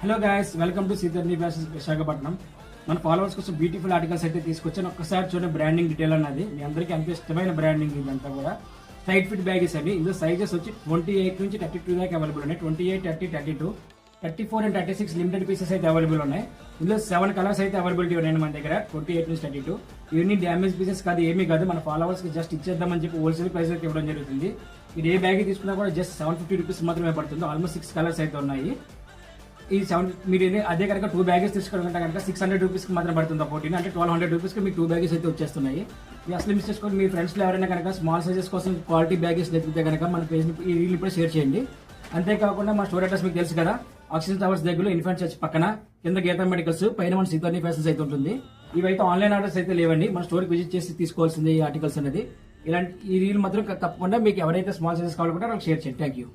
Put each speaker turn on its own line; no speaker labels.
Hello guys, welcome to Sitarni fashions Visakhapatnam. మన followers కోసం beautiful articles అయితే తీసుకొచ్చాను. ఒక్కసారి చూడండి బ్రాండింగ్ డీటెయిల్ అన్నది. మీ అందరికీ అంత ఇష్టమైన బ్రాండింగ్ ఇదంతా కూడా. టైట్ ఫిట్ బ్యాగెస్ అవి. ఇందులో సైజెస్ వచ్చి 28 నుంచి 32 దాకా అవైలబుల్ ఉన్నాయి. 28, 30, 32, 34 అండ్ 36 లిమిటెడ్ పీసెస్ అయితే అవైలబుల్ ఉన్నాయి. ఇందులో 7 కలర్స్ అయితే అవైలబిలిటీ ఉన్నాయి మన దగ్గర. 28 నుంచి 32. ఇవన్నీ డ్యామేజ్ పీసెస్ కాదు, ఏమీ కాదు. మన ఫాలోవర్స్ కి జస్ట్ ఇచ్చేద్దామని చెప్పి హోల్సేల్ ప్రైస్ అయితే ఇవ్వడం జరుగుతుంది. ఇది ఏ బ్యాగ్ తీసుకున్నా కూడా జస్ట్ 750 రూపీస్ మాత్రమే పడుతుంది. ఆల్మోస్ట్ 6 కలర్స్ అయితే ఉన్నాయి. ఈ 7 మీరు అదే కనుక 2 బ్యాగెస్ తీసుకోవాలంటే కనుక 600 రూపీస్కి మాత్రం పడుతుంది. 14 అంటే 1200 రూపీస్కి మీకు 2 బ్యాగెస్ అయితే వచ్చేస్తున్నాయి. ఈ అసలు మిస్ చేసుకోండి. మీ ఫ్రెండ్స్లో ఎవరైనా కనుక స్మాల్ సైజెస్ కోసం క్వాలిటీ బ్యాగెస్ దొరికితే కనుక మన పేజ్ ఈ రీల్ ఇప్పుడు షేర్ చేయండి. అంతేకాకుండా మా స్టోర్ అడ్రస్ మీకు తెలుసు కదా, ఆక్సిజన్ టవర్స్ దగ్గర ఇన్ఫాంట్ చర్చ్ పక్కన, కింద గీతా మెడికల్స్, పైన మన సీతర్ని ఫ్యాషన్స్ అయితే ఉంటుంది. ఇవైతే ఆన్లైన్ ఆర్డర్స్ అయితే లేవండి, మన స్టోర్కి విజిట్ చేసి తీసుకోవాల్సింది ఈ ఆర్టికల్స్ అనేది. ఇలాంటి ఈ రీల్ మాత్రం తప్పకుండా మీకు ఎవరైతే స్మాల్ సైజెస్ కావాలనుకుంటారో వాళ్ళకి షేర్ చేయండి. Thank you.